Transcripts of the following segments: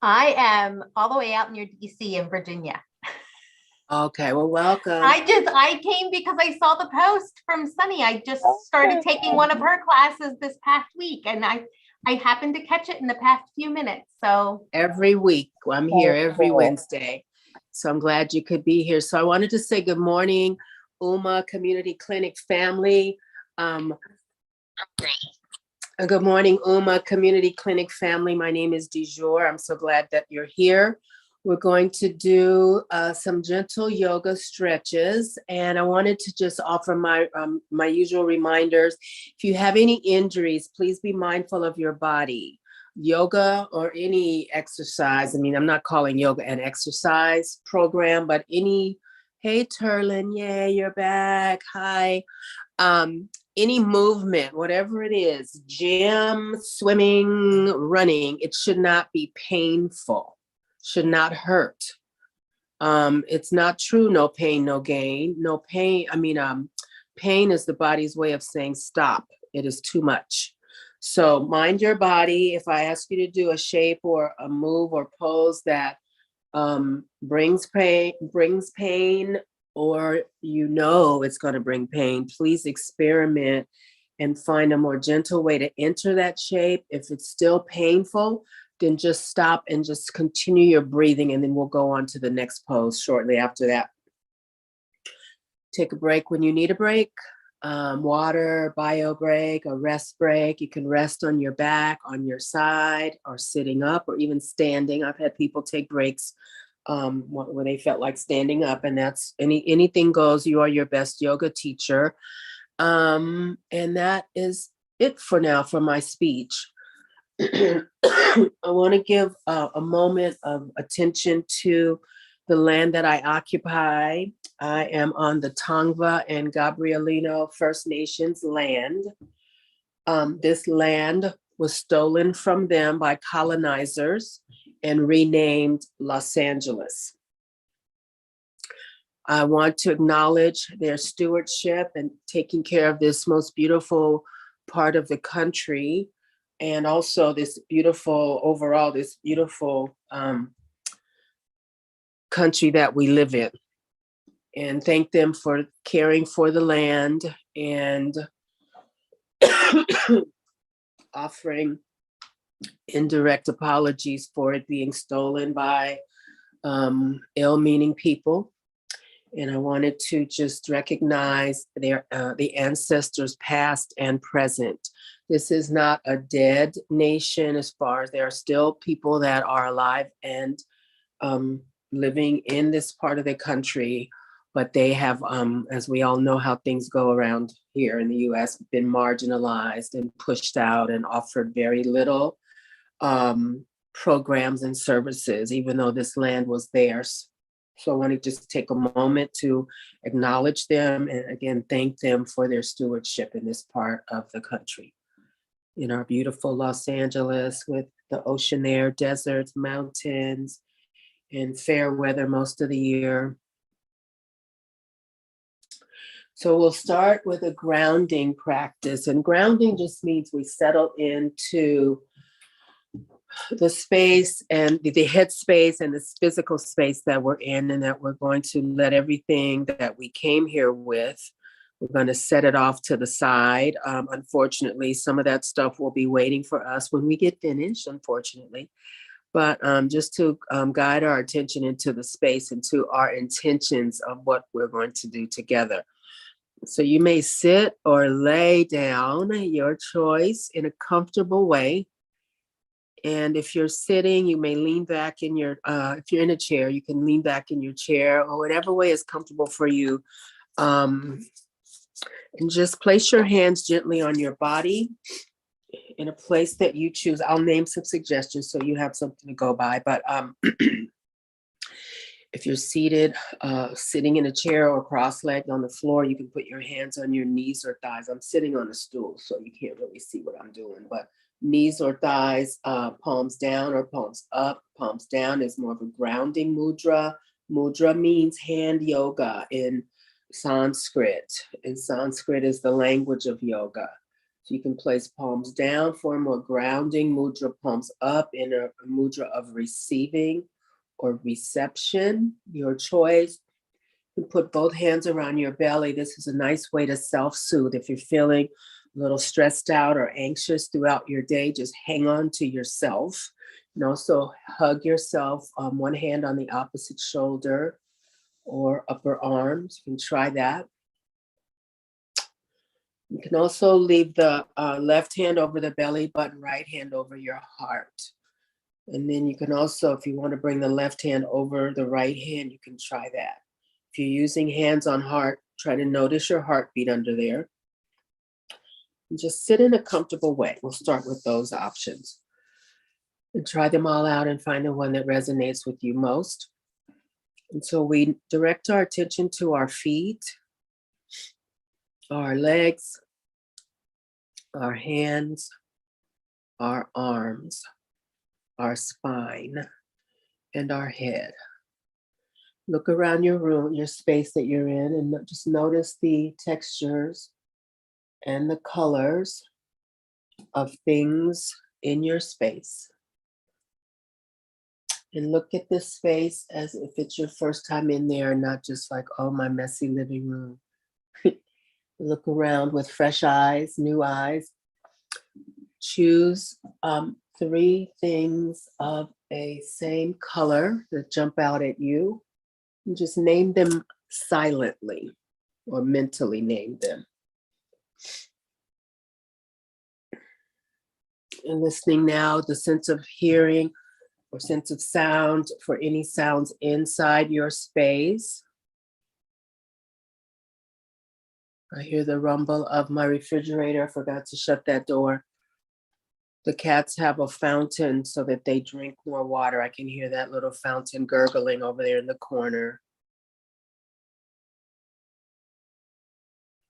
I am all the way out near DC in Virginia. Okay, well, welcome. I came because I saw the post from Sunny. I just started taking one of her classes this past week, and I happened to catch it in the past few minutes. So every week, I'm here every Wednesday. So I'm glad you could be here. So I wanted to say good morning, UMA Community Clinic family. Good morning, UMA Community Clinic family. My name is DeJur. I'm so glad that you're here. We're going to do some gentle yoga stretches, and I wanted to just offer my usual reminders. If you have any injuries, please be mindful of your body. Yoga or any exercise, I mean, I'm not calling yoga an exercise program, but hey, Turlin, yay, you're back, hi. Any movement, whatever it is, gym, swimming, running, it should not be painful, should not hurt. It's not true, no pain, no gain. No pain, pain is the body's way of saying stop. It is too much. So mind your body. If I ask you to do a shape or a move or pose that brings pain, or it's going to bring pain, please experiment and find a more gentle way to enter that shape. If it's still painful, then just stop and just continue your breathing, and then we'll go on to the next pose shortly after that. Take a break when you need a break. Water, bio break, a rest break. You can rest on your back, on your side, or sitting up, or even standing. I've had people take breaks when they felt like standing up, and that's anything goes. You are your best yoga teacher. And that is it for now for my speech. I want to give a moment of attention to the land that I occupy. I am on the Tongva and Gabrielino First Nations land. This land was stolen from them by colonizers and renamed Los Angeles. I want to acknowledge their stewardship and taking care of this most beautiful part of the country, and also this beautiful country that we live in. And thank them for caring for the land and offering indirect apologies for it being stolen by ill-meaning people. And I wanted to just recognize the ancestors past and present. This is not a dead nation, as far as there are still people that are alive and living in this part of the country, but they have, as we all know how things go around here in the US, been marginalized and pushed out and offered very little programs and services, even though this land was theirs. So I want to just take a moment to acknowledge them and again, thank them for their stewardship in this part of the country. In our beautiful Los Angeles with the ocean there, deserts, mountains, and fair weather most of the year. So we'll start with a grounding practice, and grounding just means we settle into the space and the head space and this physical space that we're in, and that we're going to let everything that we came here with, we're going to set it off to the side. Unfortunately, some of that stuff will be waiting for us when we get finished, unfortunately. But just to guide our attention into the space and to our intentions of what we're going to do together. So you may sit or lay down, your choice, in a comfortable way. And if you're sitting, you may lean back in your, if you're in a chair, you can lean back in your chair, or whatever way is comfortable for you. And just place your hands gently on your body in a place that you choose. I'll name some suggestions so you have something to go by. But if you're seated, sitting in a chair or cross-legged on the floor, you can put your hands on your knees or thighs. I'm sitting on a stool, so you can't really see what I'm doing, but knees or thighs, palms down or palms up. Palms down is more of a grounding mudra. Mudra means hand yoga in Sanskrit. And Sanskrit is the language of yoga. So you can place palms down for a more grounding mudra, palms up in a mudra of receiving or reception, your choice. You put both hands around your belly. This is a nice way to self-soothe. If you're feeling a little stressed out or anxious throughout your day, just hang on to yourself. And also hug yourself, one hand on the opposite shoulder or upper arms. You can try that. You can also leave the left hand over the belly button, right hand over your heart. And then you can also, if you want to bring the left hand over the right hand, you can try that. If you're using hands on heart, try to notice your heartbeat under there. And just sit in a comfortable way. We'll start with those options. And try them all out and find the one that resonates with you most. And so we direct our attention to our feet, our legs, our hands, our arms, our spine, and our head. Look around your room, your space that you're in, and just notice the textures and the colors of things in your space. And look at this space as if it's your first time in there, and not just like, oh, my messy living room. Look around with fresh eyes, new eyes. Choose 3 things of a same color that jump out at you, and just name them silently or mentally name them. And listening now, the sense of hearing or sense of sound for any sounds inside your space. I hear the rumble of my refrigerator. I forgot to shut that door. The cats have a fountain so that they drink more water. I can hear that little fountain gurgling over there in the corner.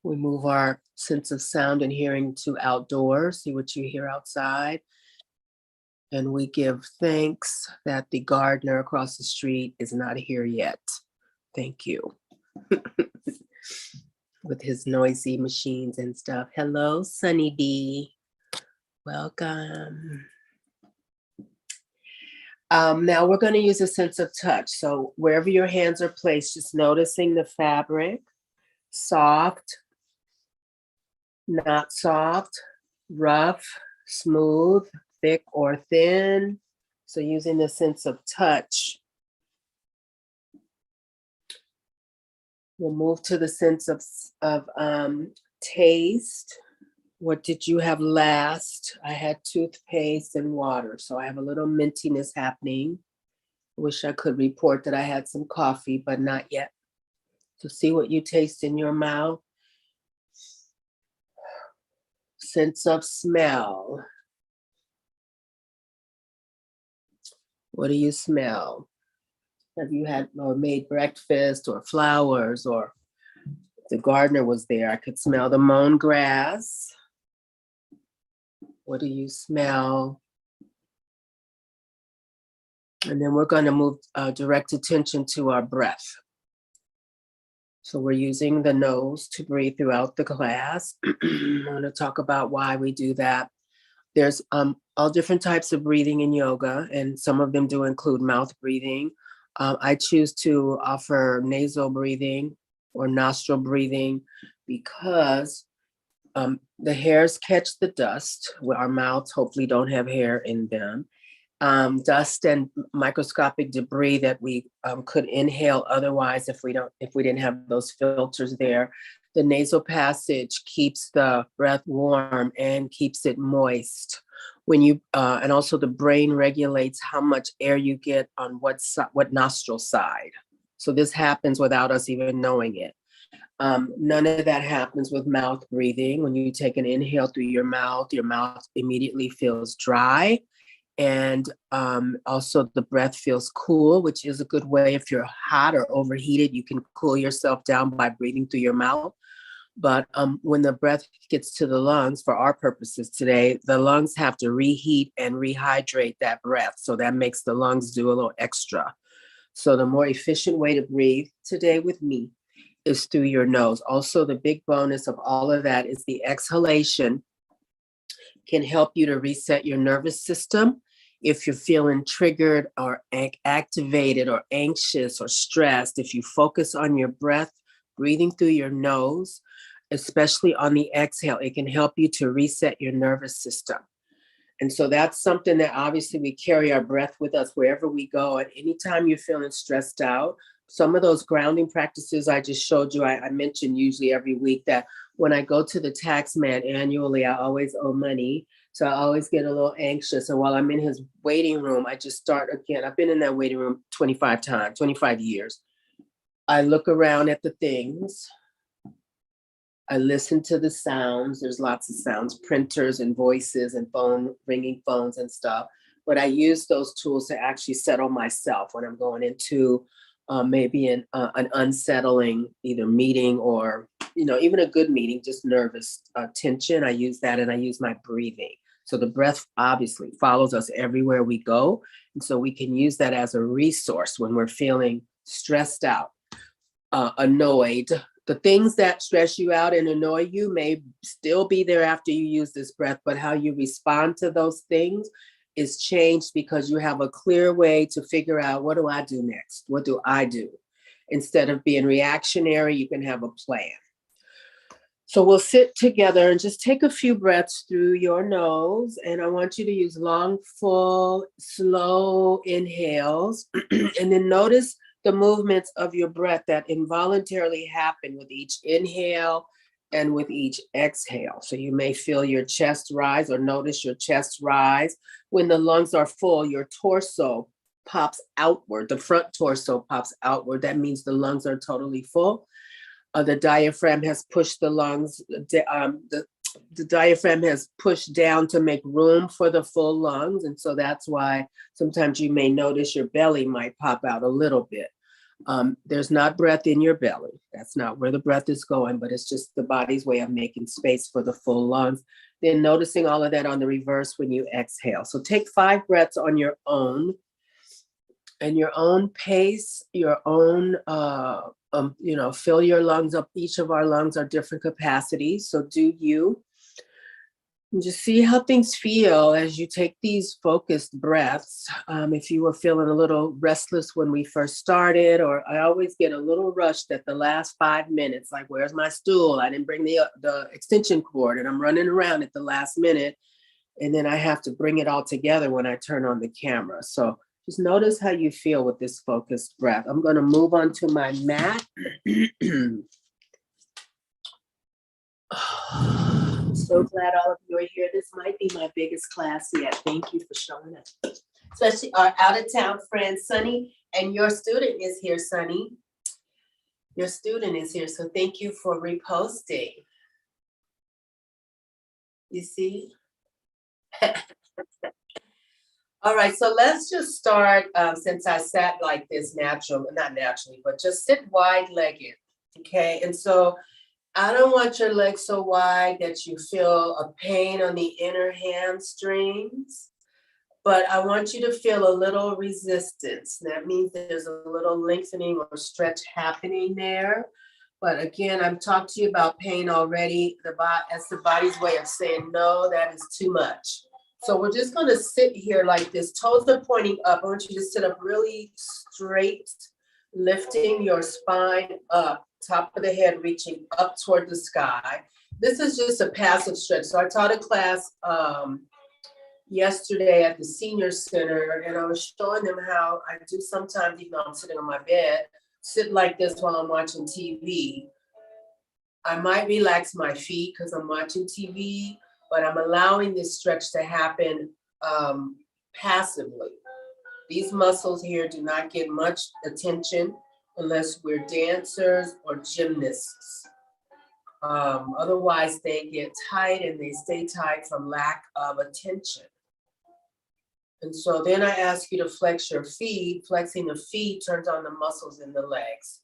We move our sense of sound and hearing to outdoors, see what you hear outside. And we give thanks that the gardener across the street is not here yet. Thank you. With his noisy machines and stuff. Hello, Sunny B. Welcome. Now we're going to use a sense of touch. So wherever your hands are placed, just noticing the fabric, soft, not soft, rough, smooth, thick or thin. So using the sense of touch. We'll move to the sense of taste. What did you have last? I had toothpaste and water, so I have a little mintiness happening. Wish I could report that I had some coffee, but not yet. So see what you taste in your mouth. Sense of smell. What do you smell? Have you had or made breakfast or flowers, or the gardener was there? I could smell the mown grass. What do you smell? And then we're going to move direct attention to our breath. So we're using the nose to breathe throughout the class. I want to talk about why we do that. There's all different types of breathing in yoga, and some of them do include mouth breathing. I choose to offer nasal breathing or nostril breathing because the hairs catch the dust. Our mouths hopefully don't have hair in them. Dust and microscopic debris that we could inhale otherwise if we didn't have those filters there. The nasal passage keeps the breath warm and keeps it moist. When you and also the brain regulates how much air you get on what nostril side. So this happens without us even knowing it. None of that happens with mouth breathing. When you take an inhale through your mouth immediately feels dry. And also the breath feels cool, which is a good way. If you're hot or overheated, you can cool yourself down by breathing through your mouth. But when the breath gets to the lungs, for our purposes today, the lungs have to reheat and rehydrate that breath. So that makes the lungs do a little extra. So the more efficient way to breathe today with me is through your nose. Also, the big bonus of all of that is the exhalation can help you to reset your nervous system. If you're feeling triggered or activated or anxious or stressed, if you focus on your breath, breathing through your nose, especially on the exhale, it can help you to reset your nervous system. And so that's something that obviously we carry our breath with us wherever we go. And anytime you're feeling stressed out, some of those grounding practices I just showed you, I mentioned usually every week that when I go to the tax man annually, I always owe money. So I always get a little anxious. And while I'm in his waiting room, I just start again. I've been in that waiting room 25 years. I look around at the things. I listen to the sounds. There's lots of sounds, printers and voices and ringing phones and stuff. But I use those tools to actually settle myself when I'm going into maybe an unsettling either meeting or, even a good meeting, just nervous tension. I use that, and I use my breathing. So the breath obviously follows us everywhere we go. And so we can use that as a resource when we're feeling stressed out, annoyed. The things that stress you out and annoy you may still be there after you use this breath, but how you respond to those things is changed because you have a clear way to figure out, what do I do next? What do I do? Instead of being reactionary, you can have a plan. So we'll sit together and just take a few breaths through your nose. And I want you to use long, full, slow inhales. And then notice the movements of your breath that involuntarily happen with each inhale and with each exhale. So you may feel your chest rise or notice your chest rise. When the lungs are full, your torso pops outward. The front torso pops outward. That means the lungs are totally full. The diaphragm has pushed the lungs, the diaphragm has pushed down to make room for the full lungs. And so that's why sometimes you may notice your belly might pop out a little bit. There's not breath in your belly. That's not where the breath is going, but it's just the body's way of making space for the full lungs. Then noticing all of that on the reverse when you exhale. So take 5 breaths on your own and your own pace, your own, fill your lungs up. Each of our lungs are different capacities. So do you. And just see how things feel as you take these focused breaths. If you were feeling a little restless when we first started, or I always get a little rushed at the last 5 minutes, like, where's my stool? I didn't bring the extension cord, and I'm running around at the last minute. And then I have to bring it all together when I turn on the camera. So just notice how you feel with this focused breath. I'm going to move on to my mat. I'm so glad all of you are here. This might be my biggest class yet. Thank you for showing up. Especially our out-of-town friend, Sunny, and your student is here, Sunny. Your student is here, so thank you for reposting. You see? All right, so let's just start, since I sat like this not naturally, but just sit wide-legged, okay? And so I don't want your legs so wide that you feel a pain on the inner hamstrings, but I want you to feel a little resistance. That means there's a little lengthening or stretch happening there. But again, I've talked to you about pain already. That's the body's way of saying, no, that is too much. So we're just going to sit here like this. Toes are pointing up. I want you to sit up really straight, lifting your spine up, top of the head reaching up toward the sky. This is just a passive stretch. So I taught a class yesterday at the senior center, and I was showing them how I do sometimes, even though I'm sitting on my bed, sit like this while I'm watching TV. I might relax my feet because I'm watching TV, but I'm allowing this stretch to happen passively. These muscles here do not get much attention unless we're dancers or gymnasts. Otherwise, they get tight and they stay tight from lack of attention. And so then I ask you to flex your feet. Flexing the feet turns on the muscles in the legs.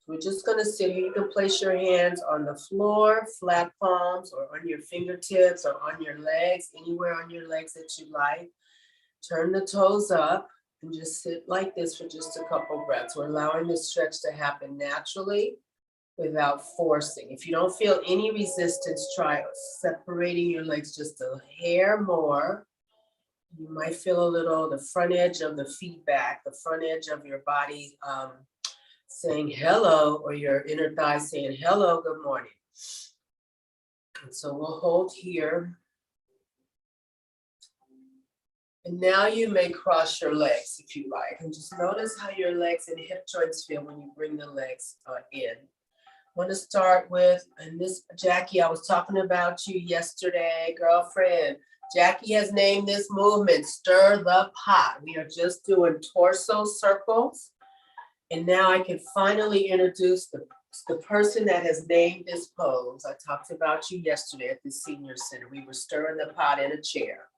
We're just going to sit here. You can place your hands on the floor, flat palms, or on your fingertips, or on your legs, anywhere on your legs that you like. Turn the toes up and just sit like this for just a couple breaths. We're allowing this stretch to happen naturally. without forcing. If you don't feel any resistance, try separating your legs just a hair more. You might feel a little, the front edge of the feedback, the front edge of your body saying hello, or your inner thigh saying hello, good morning. And so we'll hold here. And now you may cross your legs if you like. And just notice how your legs and hip joints feel when you bring the legs in. I want to start with, and this, Jackie, I was talking about you yesterday, girlfriend. Jackie has named this movement, Stir the Pot. We are just doing torso circles. And now I can finally introduce the person that has named this pose. I talked about you yesterday at the senior center. We were stirring the pot in a chair.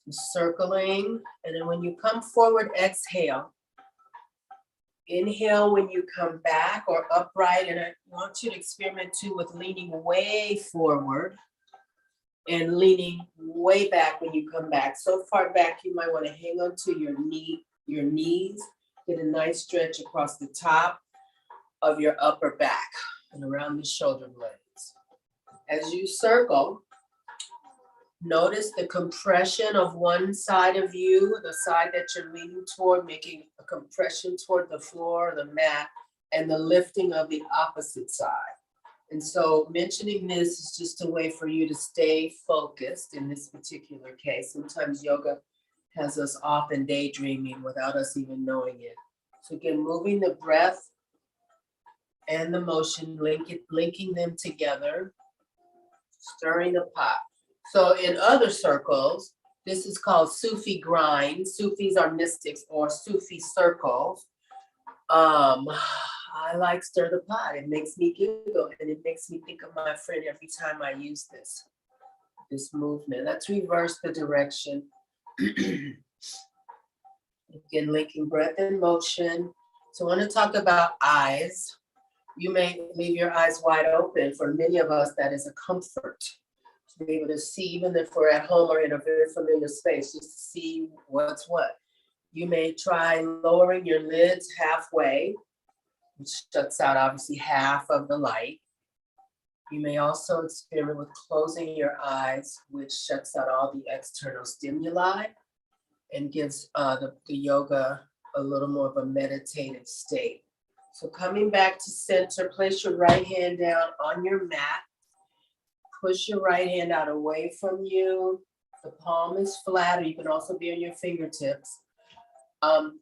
Circling, and then when you come forward, exhale. Inhale when you come back or upright, and I want you to experiment too with leaning way forward and leaning way back when you come back. So far back, you might want to hang on to your knees, get a nice stretch across the top of your upper back and around the shoulder blades. As you circle, notice the compression of one side of you, the side that you're leaning toward, making a compression toward the floor, the mat, and the lifting of the opposite side. And so mentioning this is just a way for you to stay focused in this particular case. Sometimes yoga has us off and daydreaming without us even knowing it. So again, moving the breath and the motion, linking them together, stirring the pot. So in other circles, this is called Sufi grind. Sufis are mystics, or Sufi circles. I like stir the pot. It makes me giggle, and it makes me think of my friend every time I use this movement. Let's reverse the direction. Again, linking breath and motion. So I want to talk about eyes. You may leave your eyes wide open. For many of us, that is a comfort. To be able to see, even if we're at home or in a very familiar space, just to see what's what. You may try lowering your lids halfway, which shuts out obviously half of the light. You may also experiment with closing your eyes, which shuts out all the external stimuli and gives the yoga a little more of a meditative state. So coming back to center, place your right hand down on your mat. Push your right hand out away from you. The palm is flat, or you can also be on your fingertips.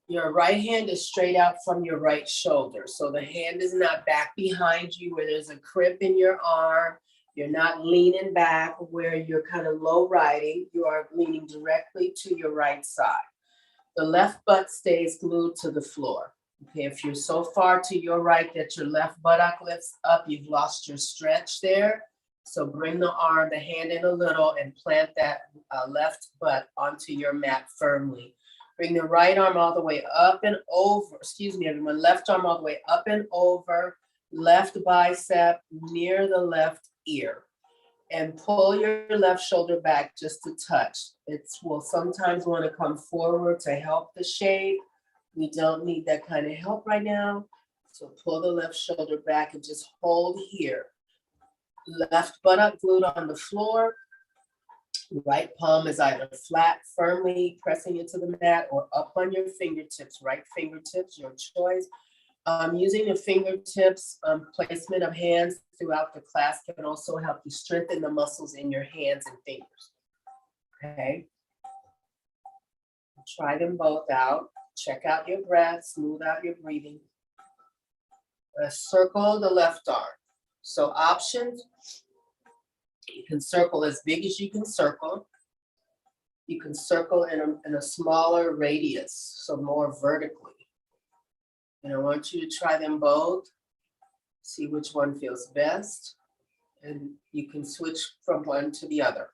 Your right hand is straight out from your right shoulder. So the hand is not back behind you where there's a crimp in your arm. You're not leaning back where you're kind of low riding. You are leaning directly to your right side. The left butt stays glued to the floor. Okay, if you're so far to your right that your left buttock lifts up, you've lost your stretch there. So bring the arm, the hand in a little, and plant that left butt onto your mat firmly. Bring the right arm all the way up and over, excuse me, everyone, left arm all the way up and over, left bicep near the left ear. And pull your left shoulder back just a touch. It will sometimes want to come forward to help the shape. We don't need that kind of help right now. So pull the left shoulder back and just hold here. Left buttock glued on the floor. Right palm is either flat, firmly pressing into the mat, or up on your fingertips, right fingertips, your choice. Using the fingertips, placement of hands throughout the class can also help you strengthen the muscles in your hands and fingers. Okay. Try them both out. Check out your breath, smooth out your breathing. Circle the left arm. So options, you can circle as big as you can circle. You can circle in a smaller radius, so more vertically. And I want you to try them both, see which one feels best, and you can switch from one to the other.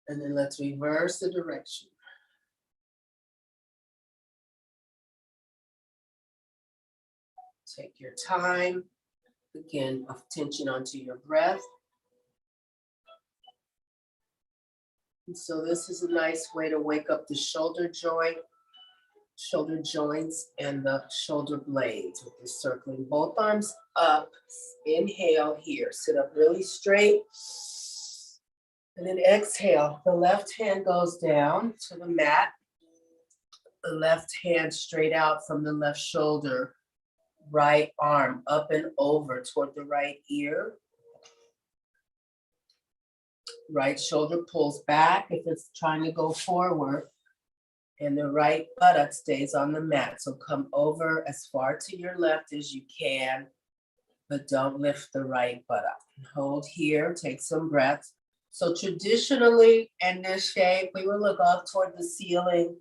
And then let's reverse the direction. Take your time. Again, attention onto your breath. And so this is a nice way to wake up the shoulder joint shoulder joints and the shoulder blades with the circling. Both arms up. Inhale here. Sit up really straight. And then exhale. The left hand goes down to the mat. The left hand straight out from the left shoulder. Right arm up and over toward the right ear. Right shoulder pulls back if it's trying to go forward. And the right buttock stays on the mat. So come over as far to your left as you can, but don't lift the right buttock. Hold here, take some breaths. So traditionally in this shape, we will look up toward the ceiling.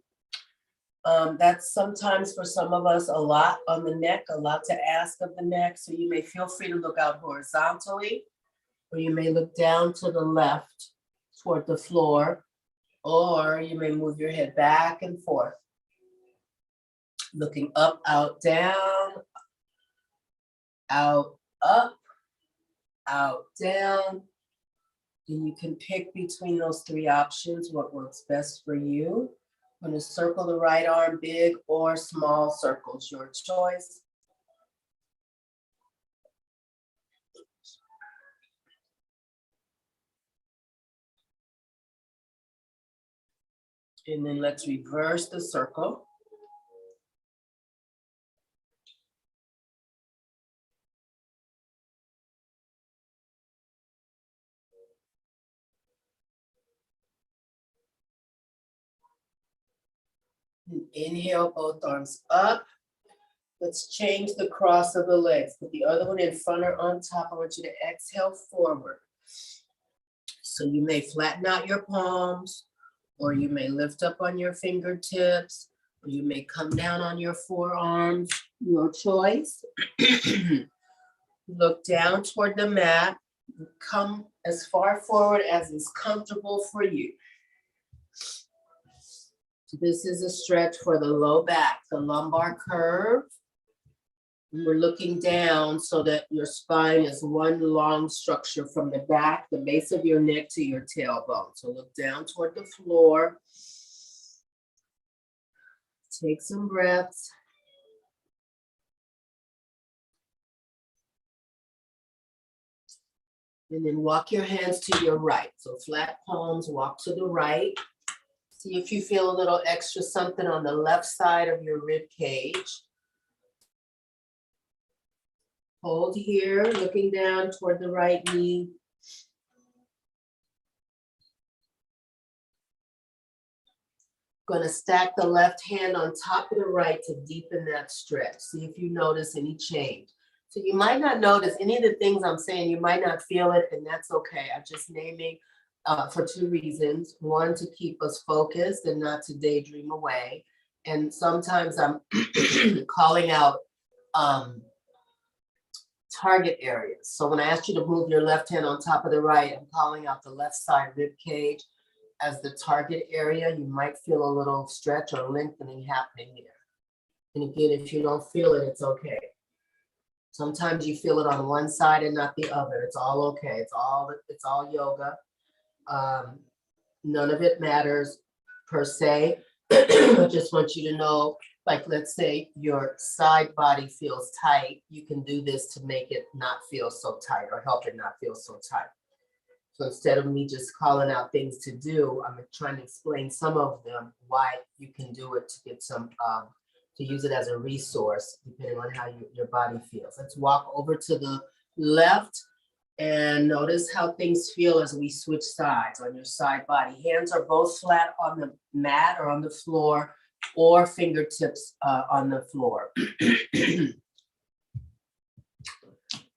That's sometimes for some of us a lot on the neck, a lot to ask of the neck. So you may feel free to look out horizontally, or you may look down to the left toward the floor, or you may move your head back and forth. Looking up, out, down, out, up, out, down. And you can pick between those three options what works best for you. I'm going to circle the right arm, big or small circles, your choice. And then let's reverse the circle. And inhale, both arms up. Let's change the cross of the legs. Put the other one in front or on top. I want you to exhale forward. So you may flatten out your palms, or you may lift up on your fingertips, or you may come down on your forearms, your choice. Look down toward the mat. Come as far forward as is comfortable for you. This is a stretch for the low back, the lumbar curve. We're looking down so that your spine is one long structure from the back, the base of your neck to your tailbone. So look down toward the floor. Take some breaths. And then walk your hands to your right. So flat palms, walk to the right. See if you feel a little extra something on the left side of your rib cage. Hold here, looking down toward the right knee. Going to stack the left hand on top of the right to deepen that stretch. See if you notice any change. So you might not notice any of the things I'm saying, you might not feel it, and that's okay. I'm just naming for two reasons. One, to keep us focused and not to daydream away. And sometimes I'm calling out target areas. So when I asked you to move your left hand on top of the right, I'm calling out the left side rib cage as the target area. You might feel a little stretch or lengthening happening there. And again, if you don't feel it, it's okay. Sometimes you feel it on one side and not the other. It's all okay. It's all yoga. None of it matters per se. I just want you to know, like, let's say your side body feels tight. You can do this to make it not feel so tight or help it not feel so tight. So instead of me just calling out things to do, I'm trying to explain some of them, why you can do it to get some, to use it as a resource, depending on how your body feels. Let's walk over to the left and notice how things feel as we switch sides on your side body. Hands are both flat on the mat or on the floor, or fingertips on the floor.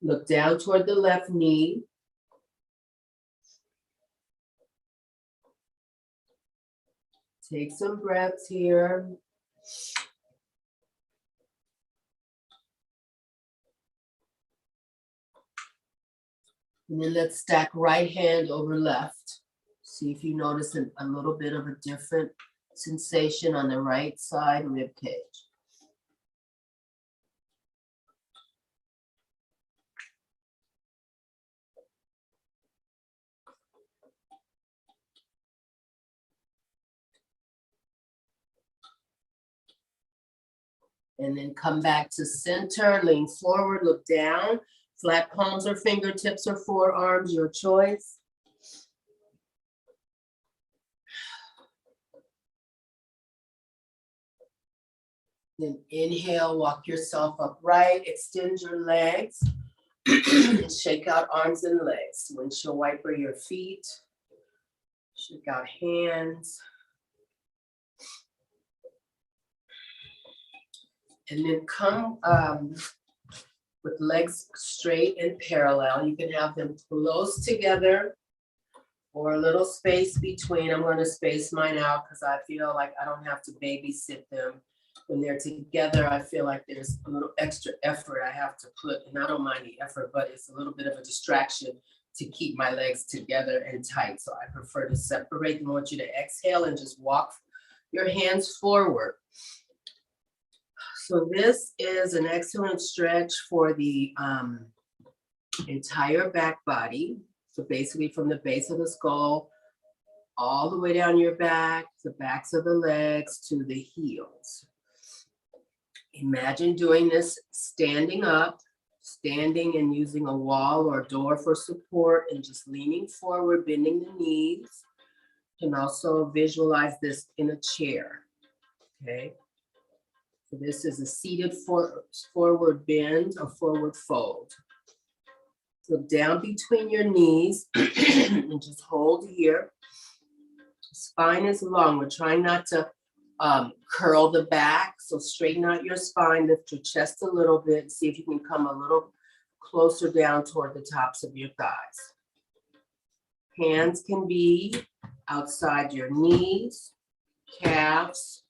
Look down toward the left knee. Take some breaths here. And then let's stack right hand over left. See if you notice a little bit of a different sensation on the right side rib cage. And then come back to center, lean forward, look down. Flat palms or fingertips or forearms, your choice. Then inhale, walk yourself upright, extend your legs, and shake out arms and legs. Windshield wiper your feet, shake out hands. And then come with legs straight and parallel. You can have them close together or a little space between. I'm going to space mine out because I feel like I don't have to babysit them. When they're together, I feel like there's a little extra effort I have to put, and I don't mind the effort, but it's a little bit of a distraction to keep my legs together and tight. So I prefer to separate them. I want you to exhale and just walk your hands forward. So this is an excellent stretch for the entire back body. So basically from the base of the skull, all the way down your back, the backs of the legs to the heels. Imagine doing this standing up, standing and using a wall or door for support and just leaning forward, bending the knees. You can also visualize this in a chair, okay? So this is a seated forward bend or forward fold. Look down between your knees and just hold here. Spine is long. We're trying not to curl the back. So straighten out your spine, lift your chest a little bit. See if you can come a little closer down toward the tops of your thighs. Hands can be outside your knees, calves,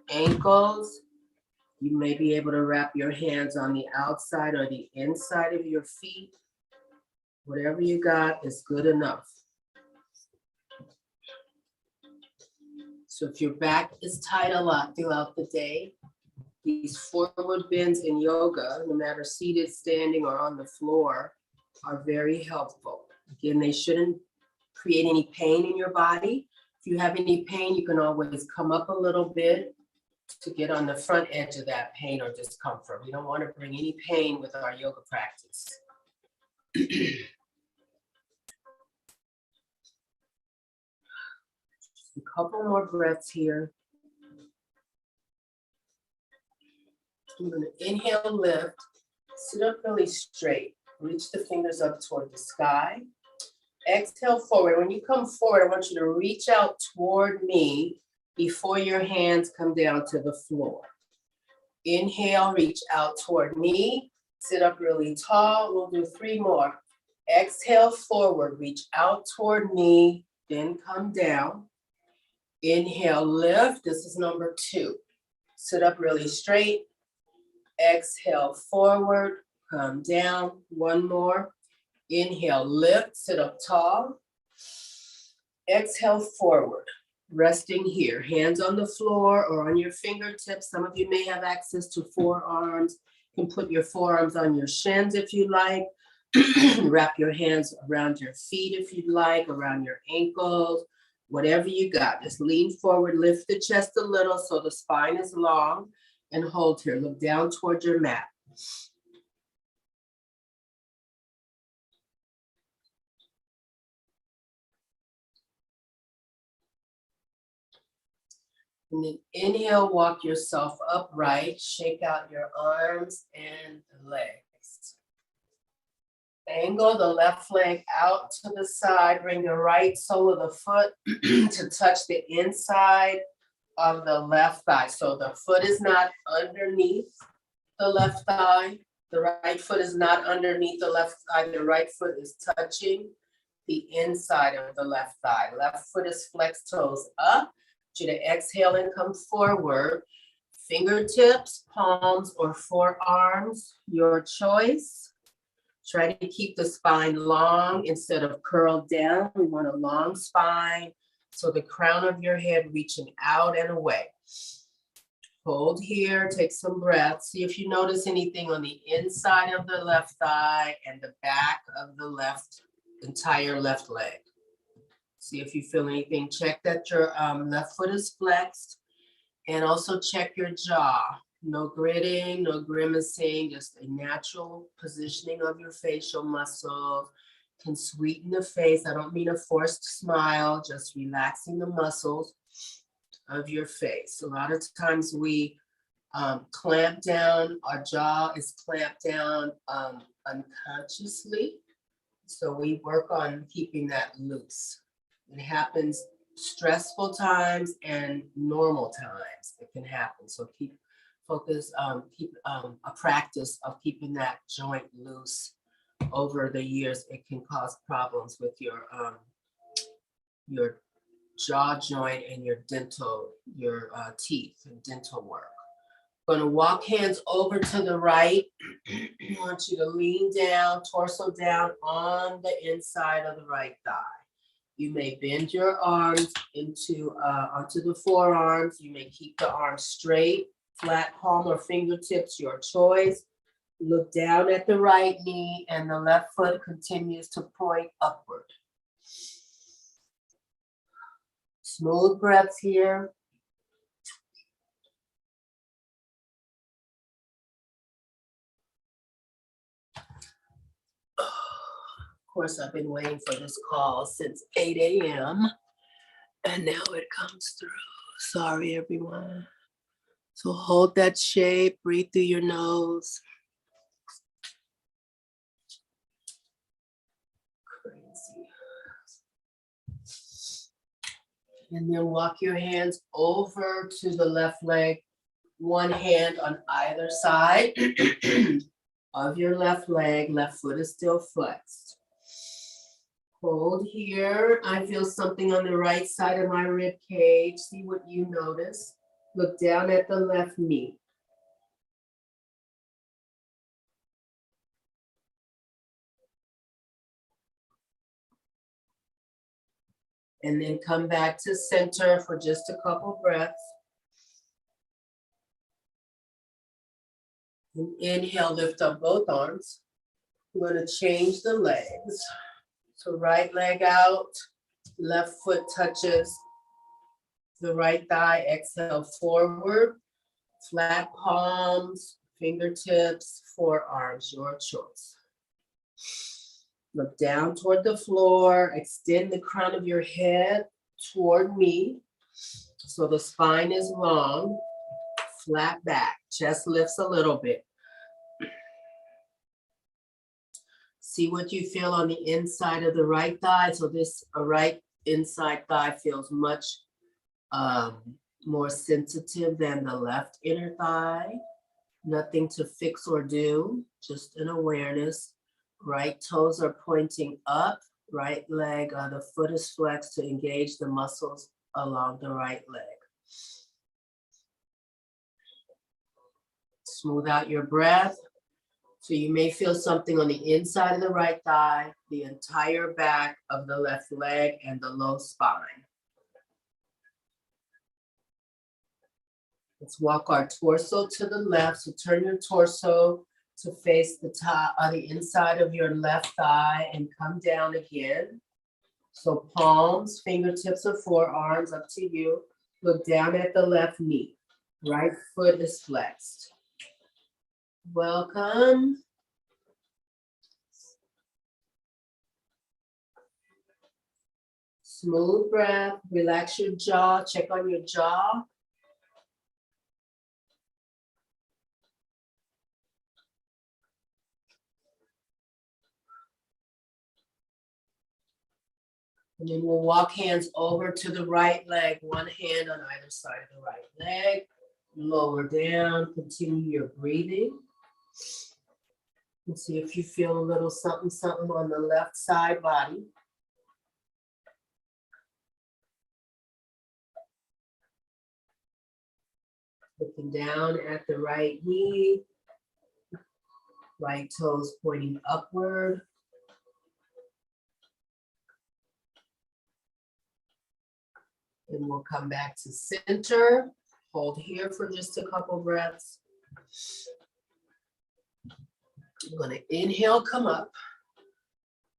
ankles. You may be able to wrap your hands on the outside or the inside of your feet. Whatever you got is good enough. So if your back is tight a lot throughout the day, these forward bends in yoga, no matter seated, standing, or on the floor, are very helpful. Again, they shouldn't create any pain in your body. If you have any pain, you can always come up a little bit to get on the front edge of that pain or discomfort. We don't want to bring any pain with our yoga practice. Just a couple more breaths here. I'm going to inhale, lift, sit up really straight, reach the fingers up toward the sky. Exhale forward. When you come forward, I want you to reach out toward me before your hands come down to the floor. Inhale, reach out toward me, sit up really tall. We'll do 3 more. Exhale forward, reach out toward me, then come down. Inhale, lift. This is number 2. Sit up really straight. Exhale forward, come down. 1 more. Inhale, lift, sit up tall. Exhale forward, resting here. Hands on the floor or on your fingertips. Some of you may have access to forearms. You can put your forearms on your shins if you like. Wrap your hands around your feet if you'd like, around your ankles, whatever you got. Just lean forward, lift the chest a little so the spine is long, and hold here. Look down toward your mat. And then inhale, walk yourself upright, shake out your arms and legs. Angle the left leg out to the side, bring the right sole of the foot to touch the inside of the left thigh. So the foot is not underneath the left thigh. The right foot is not underneath the left thigh. The right foot is touching the inside of the left thigh. Left foot is flexed, toes up. You to exhale and come forward. Fingertips, palms, or forearms, your choice. Try to keep the spine long instead of curled down. We want a long spine, so the crown of your head reaching out and away. Hold here, take some breath. See if you notice anything on the inside of the left thigh and the back of the entire left leg. See if you feel anything. Check that your left foot is flexed, and also check your jaw. No gritting, no grimacing, just a natural positioning of your facial muscles. Can sweeten the face. I don't mean a forced smile, just relaxing the muscles of your face. A lot of times we clamp down, our jaw is clamped down unconsciously. So we work on keeping that loose. It happens stressful times and normal times. It can happen. So keep a practice of keeping that joint loose over the years. It can cause problems with your jaw joint and your teeth and dental work. Going to walk hands over to the right. I want you to lean down, torso down on the inside of the right thigh. You may bend your arms onto the forearms. You may keep the arms straight, flat palm or fingertips, your choice. Look down at the right knee and the left foot continues to point upward. Smooth breaths here. Of course, I've been waiting for this call since 8 a.m. and now it comes through. Sorry, everyone. So hold that shape, breathe through your nose. Crazy. And then walk your hands over to the left leg, one hand on either side of your left leg. Left foot is still flexed. Hold here. I feel something on the right side of my rib cage. See what you notice. Look down at the left knee. And then come back to center for just a couple breaths. And inhale, lift up both arms. I'm going to change the legs. So right leg out, left foot touches the right thigh. Exhale forward, flat palms, fingertips, forearms, your choice. Look down toward the floor, extend the crown of your head toward me. So the spine is long, flat back, chest lifts a little bit. See what you feel on the inside of the right thigh. So this right inside thigh feels much more sensitive than the left inner thigh. Nothing to fix or do, just an awareness. Right toes are pointing up, right leg, the foot is flexed to engage the muscles along the right leg. Smooth out your breath. So you may feel something on the inside of the right thigh, the entire back of the left leg, and the low spine. Let's walk our torso to the left. So turn your torso to face the top, the inside of your left thigh and come down again. So palms, fingertips, or forearms, up to you. Look down at the left knee. Right foot is flexed. Welcome. Smooth breath, relax your jaw, check on your jaw. And then we'll walk hands over to the right leg, one hand on either side of the right leg. Lower down, continue your breathing. And see if you feel a little something, something on the left side body. Looking down at the right knee, right toes pointing upward. And we'll come back to center. Hold here for just a couple breaths. I'm going to inhale, come up.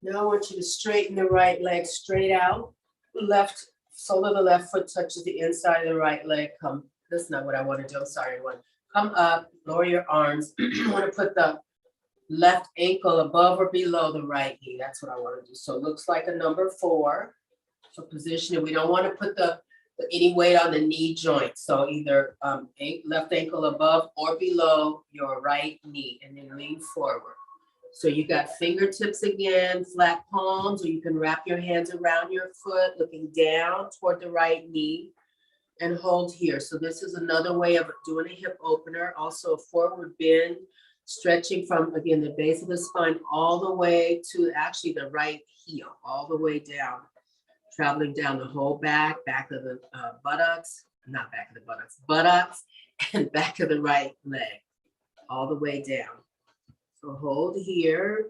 Now I want you to straighten the right leg straight out. Left sole of the left foot touches the inside of the right leg. Come. That's not what I want to do. I'm sorry, everyone. come up, lower your arms. You want to put the left ankle above or below the right knee. That's what I want to do. So it looks like a number 4. So position it. We don't want to put any weight on the knee joint. So either left ankle above or below your right knee, and then lean forward. So you got fingertips again, flat palms, or you can wrap your hands around your foot, looking down toward the right knee, and hold here. So this is another way of doing a hip opener. Also a forward bend, stretching from, again, the base of the spine all the way to actually the right heel, all the way down, traveling down the whole back of the buttocks, not back of the buttocks, and back of the right leg, all the way down. So hold here.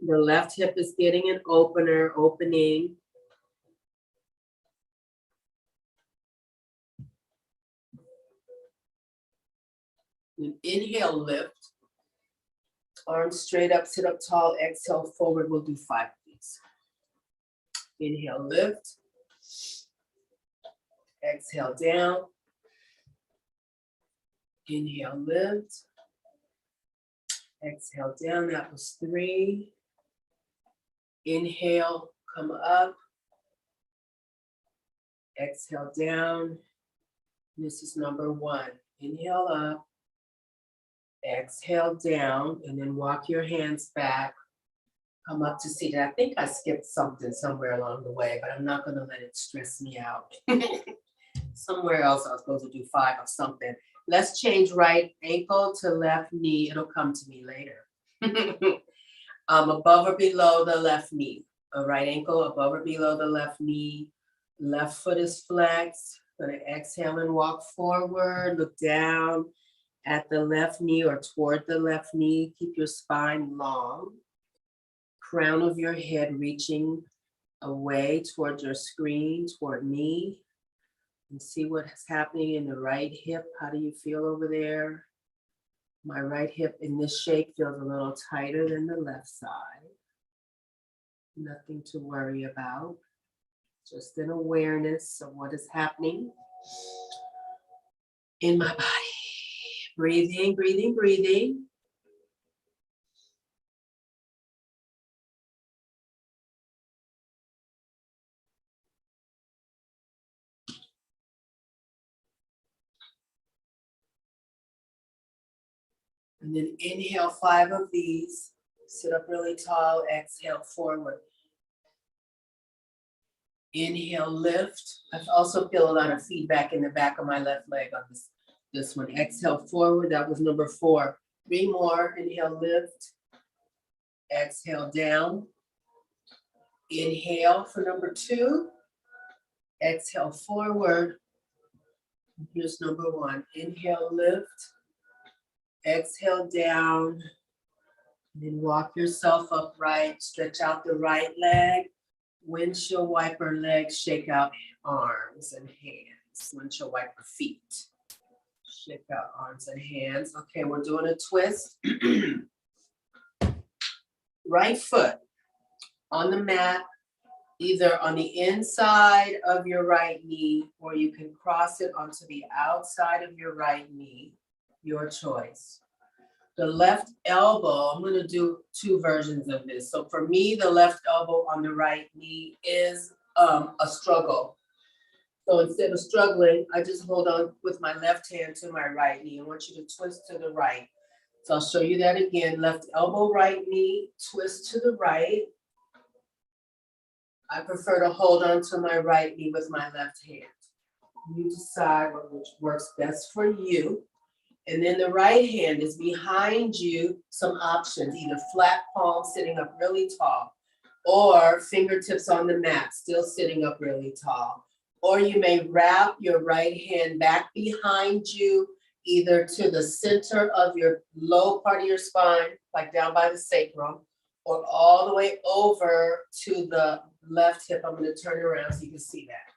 The left hip is getting an opening. And inhale, lift. Arms straight up, sit up tall, exhale, forward. We'll do 5 of these. Inhale, lift. Exhale, down. Inhale, lift. Exhale, down. That was 3. Inhale, come up. Exhale, down. This is number 1. Inhale up. Exhale down, and then walk your hands back. Come up to seated. I think I skipped something somewhere along the way, but I'm not going to let it stress me out. Somewhere else I was supposed to do 5 of something. Let's change right ankle to left knee. It'll come to me later. Above or below the left knee. A right ankle above or below the left knee. Left foot is flexed. Going to exhale and walk forward. Look down at the left knee or toward the left knee. Keep your spine long. Crown of your head reaching away toward your screen, toward me. And see what's happening in the right hip. How do you feel over there? My right hip in this shape feels a little tighter than the left side. Nothing to worry about. Just an awareness of what is happening in my body. Breathing, breathing, breathing. And then inhale 5 of these. Sit up really tall, exhale forward. Inhale, lift. I also feel a lot of feedback in the back of my left leg on this one. Exhale forward, that was number 4. 3 more, inhale, lift. Exhale down. Inhale for number 2. Exhale forward. Here's number 1. Inhale, lift. Exhale down. And then walk yourself upright. Stretch out the right leg. Windshield wiper legs. Shake out arms and hands. Windshield wiper feet. Shake out arms and hands. Okay, we're doing a twist. Right foot on the mat, either on the inside of your right knee, or you can cross it onto the outside of your right knee. Your choice. The left elbow, I'm going to do 2 versions of this. So for me, the left elbow on the right knee is a struggle. So instead of struggling, I just hold on with my left hand to my right knee. I want you to twist to the right. So I'll show you that again. Left elbow, right knee, twist to the right. I prefer to hold on to my right knee with my left hand. You decide which works best for you. And then the right hand is behind you, some options, either flat palm sitting up really tall, or fingertips on the mat, still sitting up really tall. Or you may wrap your right hand back behind you, either to the center of your low part of your spine, like down by the sacrum, or all the way over to the left hip. I'm going to turn around so you can see that.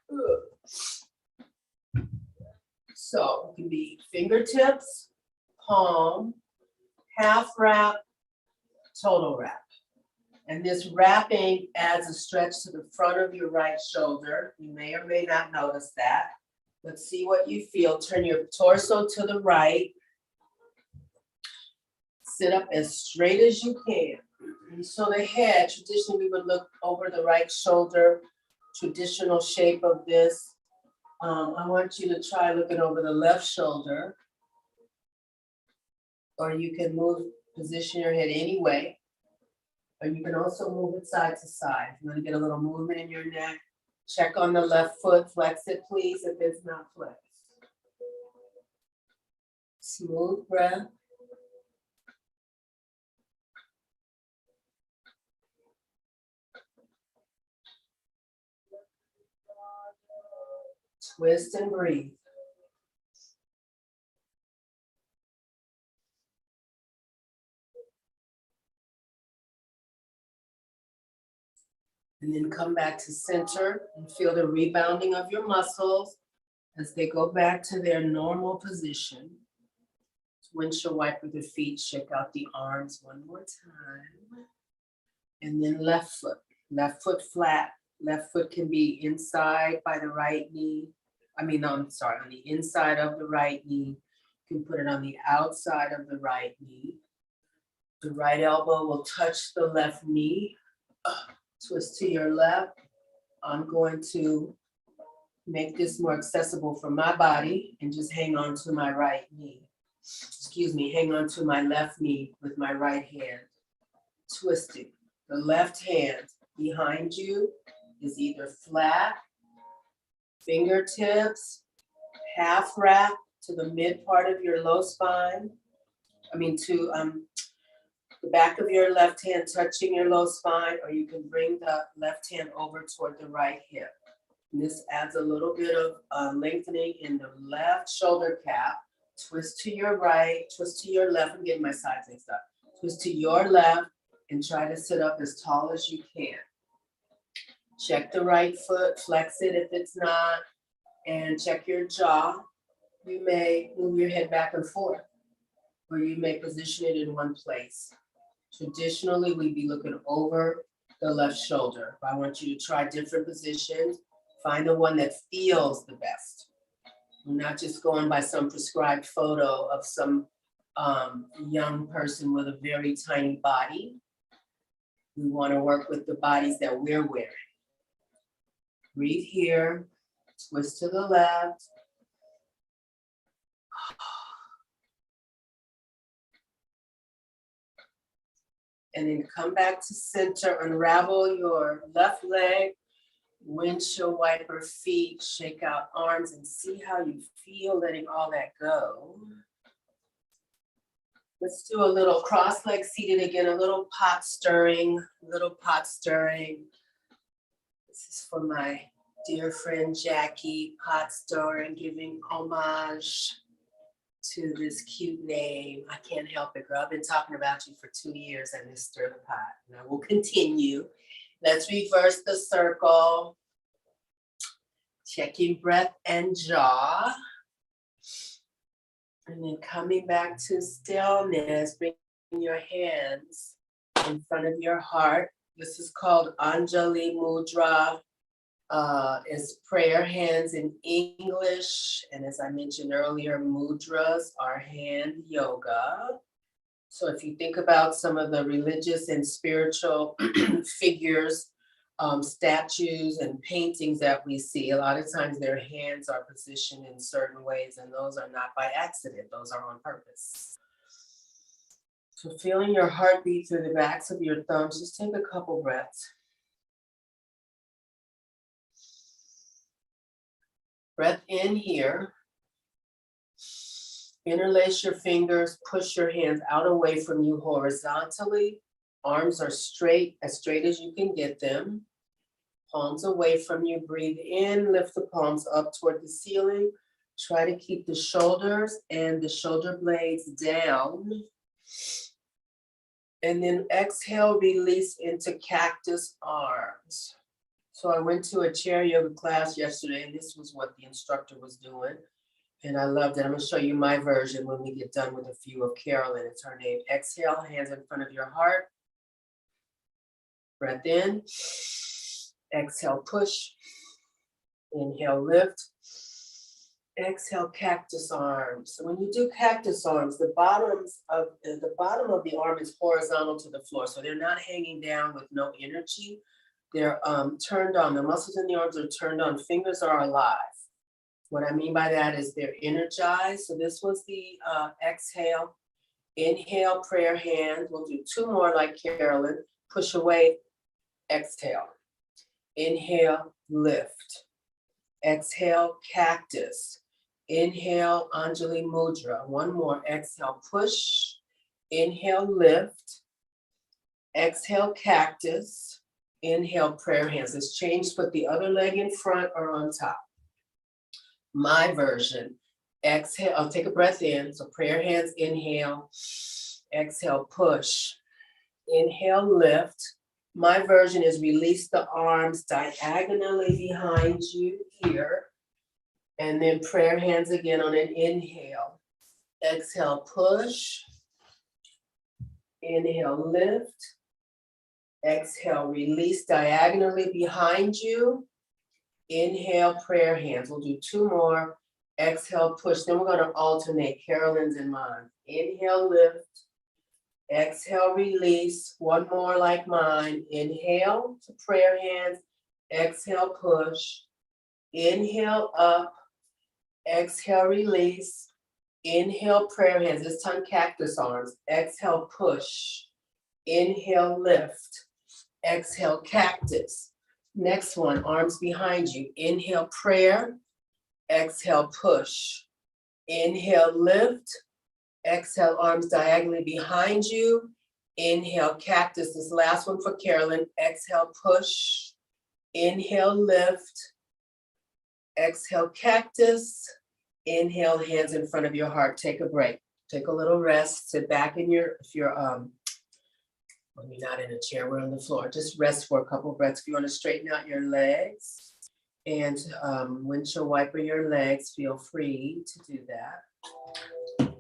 So it can be fingertips, palm, half wrap, total wrap. And this wrapping adds a stretch to the front of your right shoulder. You may or may not notice that. Let's see what you feel. Turn your torso to the right. Sit up as straight as you can. And so the head, traditionally we would look over the right shoulder, traditional shape of this. I want you to try looking over the left shoulder, or you can position your head anyway, or you can also move it side to side. If you want to get a little movement in your neck, check on the left foot, flex it please if it's not flexed. Smooth breath. Twist and breathe. And then come back to center and feel the rebounding of your muscles as they go back to their normal position. Windshield wiper the feet, shake out the arms one more time. And then left foot flat. Left foot can be inside by the right knee. On the inside of the right knee. You can put it on the outside of the right knee. The right elbow will touch the left knee. Twist to your left. I'm going to make this more accessible for my body and just hang on to my right knee. Hang on to my left knee with my right hand. Twisting. The left hand behind you is either flat, fingertips, half wrap to the mid part of your low spine. To the back of your left hand touching your low spine, or you can bring the left hand over toward the right hip. And this adds a little bit of lengthening in the left shoulder cap. Twist to your right, twist to your left. I'm getting my sides mixed up. Twist to your left and try to sit up as tall as you can. Check the right foot, flex it if it's not, and check your jaw. You may move your head back and forth, or you may position it in one place. Traditionally, we'd be looking over the left shoulder. I want you to try different positions. Find the one that feels the best. We're not just going by some prescribed photo of some young person with a very tiny body. We want to work with the bodies that we're wearing. Breathe here, twist to the left. And then come back to center, unravel your left leg, windshield wiper feet, shake out arms, and see how you feel letting all that go. Let's do a little cross leg seated again, a little pot stirring. This is for my dear friend Jackie, pot stirring, giving homage to this cute name. I can't help it, girl. I've been talking about you for 2 years and this stir the pot. And I will continue. Let's reverse the circle. Checking breath and jaw. And then coming back to stillness, bring your hands in front of your heart. This is called Anjali Mudra. It's prayer hands in English. And as I mentioned earlier, mudras are hand yoga. So if you think about some of the religious and spiritual figures, statues and paintings that we see, a lot of times their hands are positioned in certain ways, and those are not by accident, those are on purpose. So feeling your heartbeat through the backs of your thumbs, just take a couple breaths. Breath in here. Interlace your fingers, push your hands out away from you horizontally. Arms are straight as you can get them. Palms away from you. Breathe in, lift the palms up toward the ceiling. Try to keep the shoulders and the shoulder blades down. And then exhale, release into cactus arms. So I went to a chair yoga class yesterday, and this was what the instructor was doing. And I loved it. I'm gonna show you my version when we get done with a few of Carolyn. It's her name. Exhale, hands in front of your heart. Breath in. Exhale, push. Inhale, lift. Exhale, cactus arms. So when you do cactus arms, the bottom of the arm is horizontal to the floor. So they're not hanging down with no energy. They're turned on. The muscles in the arms are turned on. Fingers are alive. What I mean by that is they're energized. So this was the exhale. Inhale, prayer hand. We'll do two more like Carolyn. Push away, exhale. Inhale, lift. Exhale, cactus. Inhale, Anjali Mudra. One more. Exhale, push. Inhale, lift. Exhale, cactus. Inhale, prayer hands. Let's change, put the other leg in front or on top. My version. Exhale, I'll take a breath in. So prayer hands, inhale. Exhale, push. Inhale, lift. My version is release the arms diagonally behind you here. And then prayer hands again on an inhale. Exhale, push. Inhale, lift. Exhale, release diagonally behind you. Inhale, prayer hands. We'll do two more. Exhale, push. Then we're going to alternate Carolyn's and mine. Inhale, lift. Exhale, release. One more like mine. Inhale to prayer hands. Exhale, push. Inhale, up. Exhale, release. Inhale, prayer hands. This time, cactus arms. Exhale, push. Inhale, lift. Exhale, cactus. Next one, arms behind you. Inhale, prayer. Exhale, push. Inhale, lift. Exhale, arms diagonally behind you. Inhale, cactus. This last one for Carolyn. Exhale, push. Inhale, lift. Exhale, cactus. Inhale, hands in front of your heart. Take a break. Take a little rest. Sit back in your, if you're when you're not in a chair, we're on the floor. Just rest for a couple of breaths. If you want to straighten out your legs and windshield wiper your legs, feel free to do that.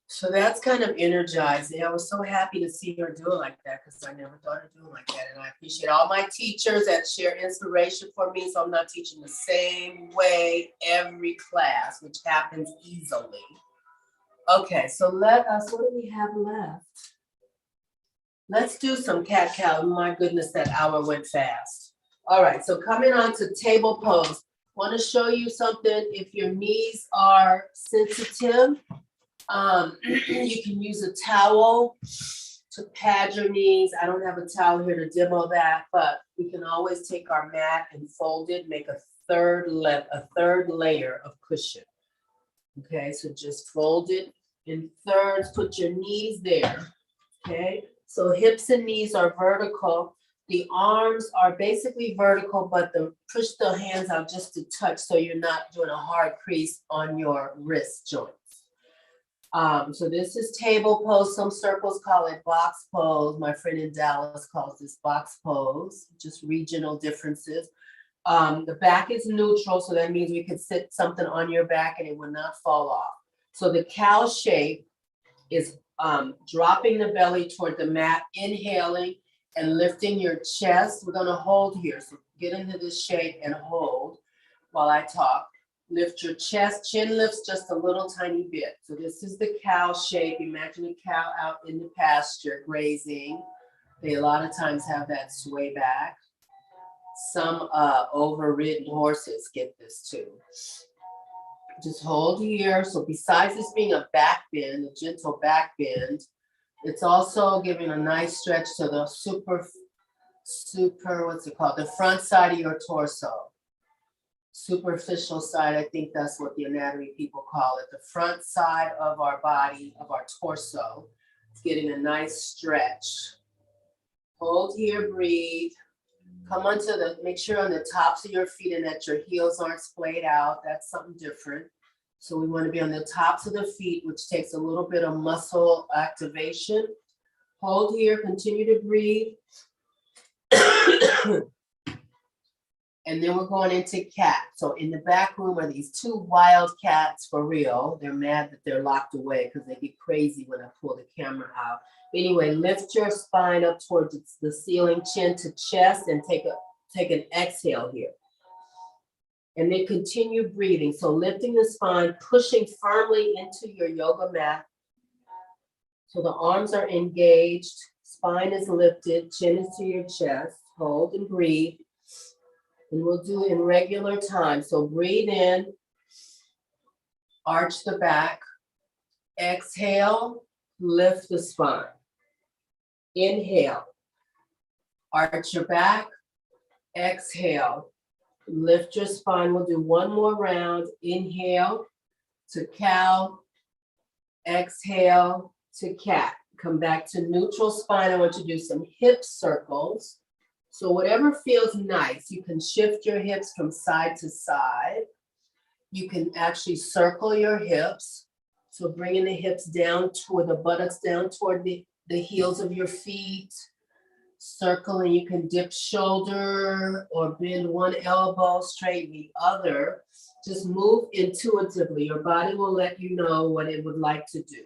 So that's kind of energizing. I was so happy to see her do it like that because I never thought of doing like that. And I appreciate all my teachers that share inspiration for me. So I'm not teaching the same way every class, which happens easily. Okay, so let us, what do we have left? Let's do some cat-cow. My goodness, that hour went fast. All right, so coming on to table pose. Want to show you something. If your knees are sensitive, you can use a towel to pad your knees. I don't have a towel here to demo that, but we can always take our mat and fold it, make a third layer of cushion. Okay, so just fold it in thirds, put your knees there. Okay, so hips and knees are vertical. The arms are basically vertical, but push the hands out just to touch so you're not doing a hard crease on your wrist joints. So this is table pose. Some circles call it box pose. My friend in Dallas calls this box pose, just regional differences. The back is neutral, so that means we could sit something on your back and it would not fall off. So the cow shape is dropping the belly toward the mat, inhaling and lifting your chest. We're gonna hold here. So get into this shape and hold while I talk. Lift your chest, chin lifts just a little tiny bit. So this is the cow shape. Imagine a cow out in the pasture grazing. They a lot of times have that sway back. Some overridden horses get this too. Just hold here. So besides this being a back bend, a gentle back bend, it's also giving a nice stretch to the what's it called? The front side of your torso. Superficial side, I think that's what the anatomy people call it. The front side of our body, of our torso. It's getting a nice stretch. Hold here, breathe. Come onto make sure on the tops of your feet and that your heels aren't splayed out. That's something different. So we want to be on the tops of the feet, which takes a little bit of muscle activation. Hold here, continue to breathe. And then we're going into cat. So in the back room are these two wild cats for real. They're mad that they're locked away because they get crazy when I pull the camera out. Anyway, lift your spine up towards the ceiling, chin to chest, and take an exhale here. And then continue breathing. So lifting the spine, pushing firmly into your yoga mat. So the arms are engaged, spine is lifted, chin is to your chest. Hold and breathe. And we'll do it in regular time. So breathe in, arch the back. Exhale, lift the spine. Inhale, arch your back. Exhale, lift your spine. We'll do one more round. Inhale to cow. Exhale to cat. Come back to neutral spine. I want you to do some hip circles. So whatever feels nice, you can shift your hips from side to side. You can actually circle your hips. So bringing the hips down toward the buttocks, down toward the heels of your feet. Circling, you can dip shoulder or bend one elbow, straighten the other. Just move intuitively. Your body will let you know what it would like to do.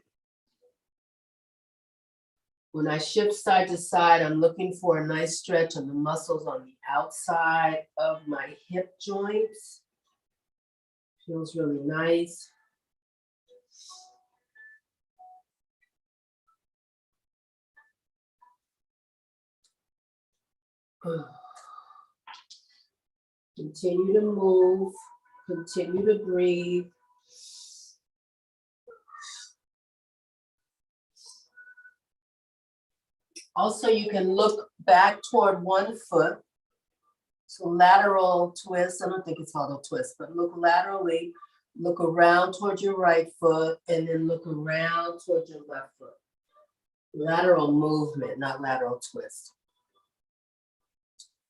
When I shift side to side, I'm looking for a nice stretch on the muscles on the outside of my hip joints. Feels really nice. Continue to move, continue to breathe. Also, you can look back toward one foot. So lateral twist, I don't think it's called a twist, but look laterally, look around towards your right foot, and then look around towards your left foot. Lateral movement, not lateral twist.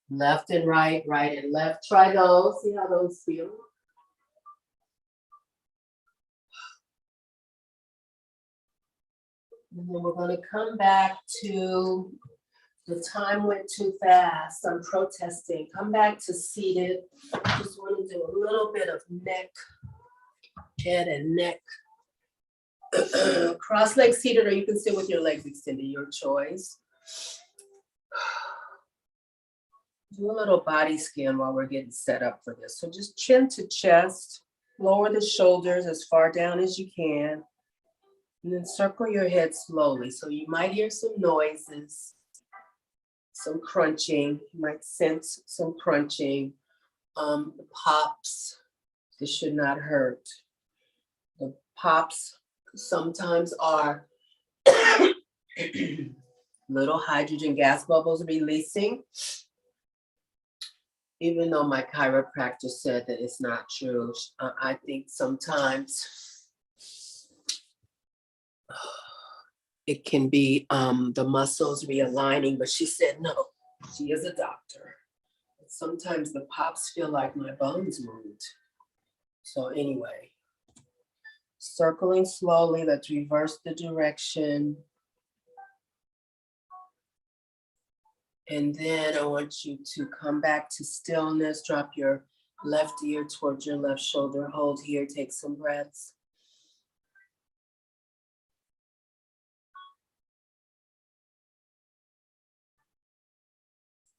Left and right, right and left. Try those, see how those feel. And then we're going to come back to the time went too fast. I'm protesting. Come back to seated. Just want to do a little bit of neck, head and neck. Cross legs seated, or you can sit with your legs extended, your choice. Do a little body scan while we're getting set up for this. So just chin to chest, lower the shoulders as far down as you can, and then circle your head slowly. So you might hear some noises, some crunching. You might sense some crunching. The pops, this should not hurt. The pops sometimes are little hydrogen gas bubbles releasing, even though my chiropractor said that it's not true. I think sometimes it can be the muscles realigning, but she said no, she is a doctor. Sometimes the pops feel like my bones moved. So anyway, circling slowly, let's reverse the direction. And then I want you to come back to stillness, drop your left ear towards your left shoulder, hold here, take some breaths.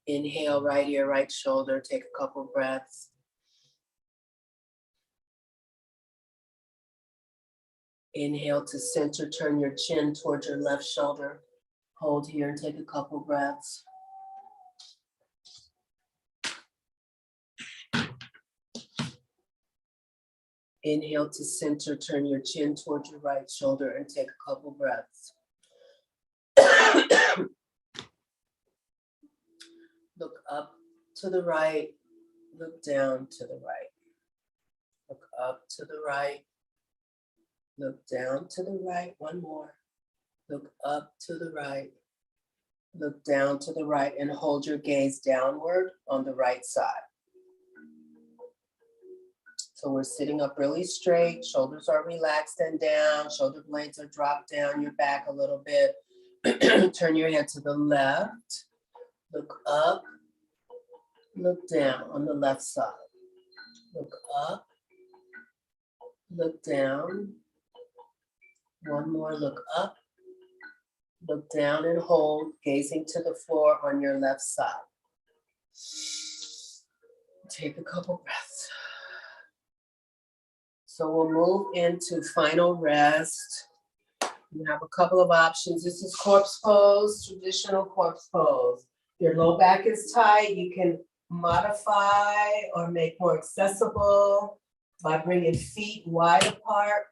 Inhale, right ear, right shoulder, take a couple breaths. Inhale to center, turn your chin towards your left shoulder. Hold here and take a couple breaths. Inhale to center, turn your chin towards your right shoulder and take a couple breaths. Look up to the right, look down to the right. Look up to the right, look down to the right, one more. Look up to the right, look down to the right, and hold your gaze downward on the right side. So we're sitting up really straight, shoulders are relaxed and down, shoulder blades are dropped down, your back a little bit. Turn your head to the left, look up, look down on the left side. Look up, look down. One more, look up, look down and hold, gazing to the floor on your left side. Take a couple breaths. So we'll move into final rest. You have a couple of options. This is corpse pose, traditional corpse pose. Your low back is tight. You can modify or make more accessible by bringing feet wide apart,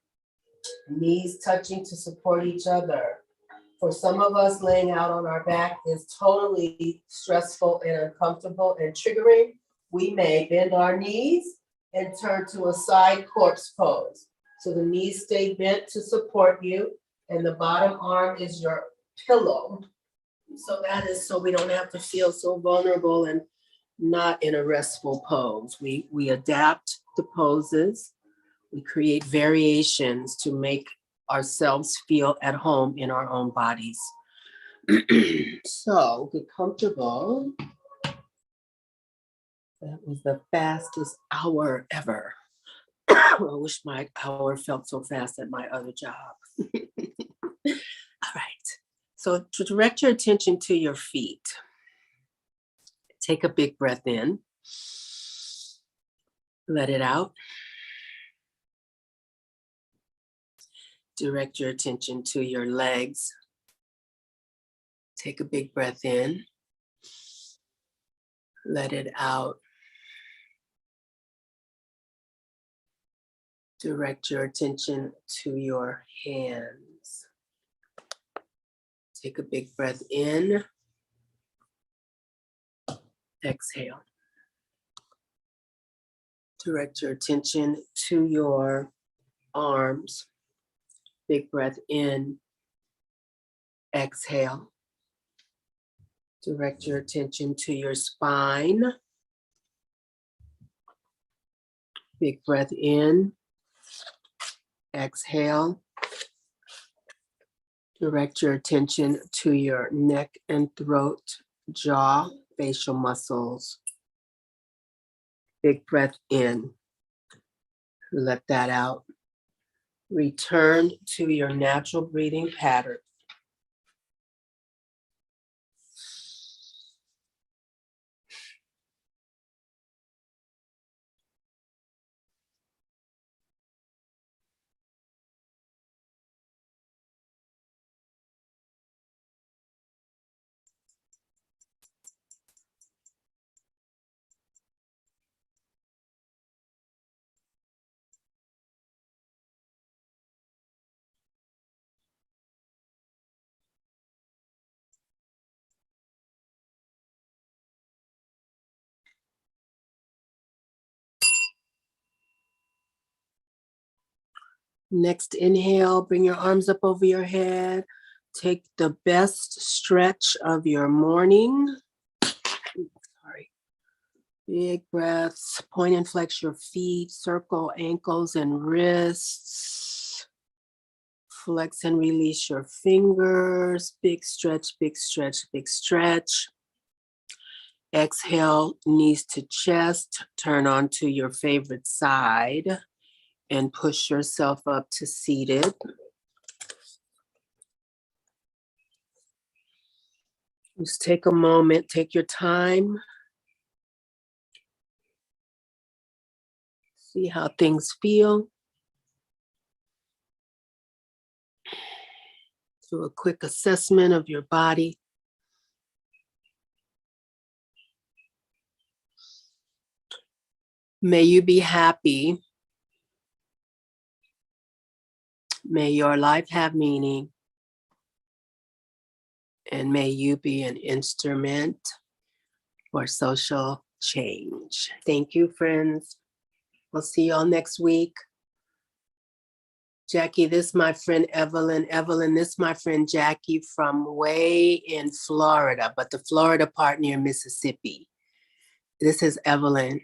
knees touching to support each other. For some of us, laying out on our back is totally stressful and uncomfortable and triggering. We may bend our knees and turn to a side corpse pose. So the knees stay bent to support you, and the bottom arm is your pillow. So that is so we don't have to feel so vulnerable and not in a restful pose. We adapt the poses. We create variations to make ourselves feel at home in our own bodies. So get comfortable. That was the fastest hour ever. I wish my hour felt so fast at my other job. All right. So to direct your attention to your feet, take a big breath in. Let it out. Direct your attention to your legs. Take a big breath in. Let it out. Direct your attention to your hands. Take a big breath in. Exhale. Direct your attention to your arms. Big breath in. Exhale. Direct your attention to your spine. Big breath in. Exhale. Direct your attention to your neck and throat, jaw, facial muscles. Big breath in. Let that out. Return to your natural breathing pattern. Next inhale, bring your arms up over your head. Take the best stretch of your morning. Sorry. Big breaths. Point and flex your feet. Circle ankles and wrists. Flex and release your fingers. Big stretch, big stretch, big stretch. Exhale, knees to chest. Turn onto your favorite side. And push yourself up to seated. Just take a moment, take your time. See how things feel. Do a quick assessment of your body. May you be happy. May your life have meaning, and may you be an instrument for social change. Thank you, friends. We'll see you all next week. Jackie, this is my friend Evelyn. Evelyn, this is my friend Jackie from way in Florida, but the Florida part near Mississippi. This is Evelyn.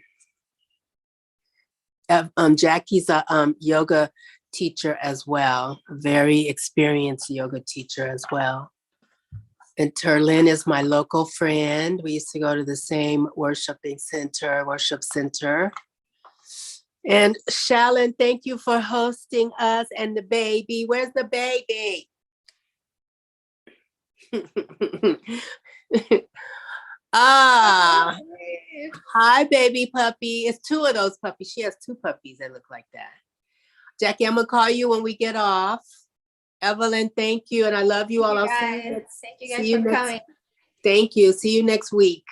Jackie's a yoga teacher as well, a very experienced yoga teacher as well. And Terlin is my local friend. We used to go to the same worship center. And Shalyn, thank you for hosting us and the baby. Where's the baby? Hi, baby puppy. It's two of those puppies. She has two puppies that look like that. Jackie, I'm gonna call you when we get off. Evelyn, thank you, and I love you all. Thank I'll you see you guys. next- Thank you see guys you for next- coming. Thank you. See you next week.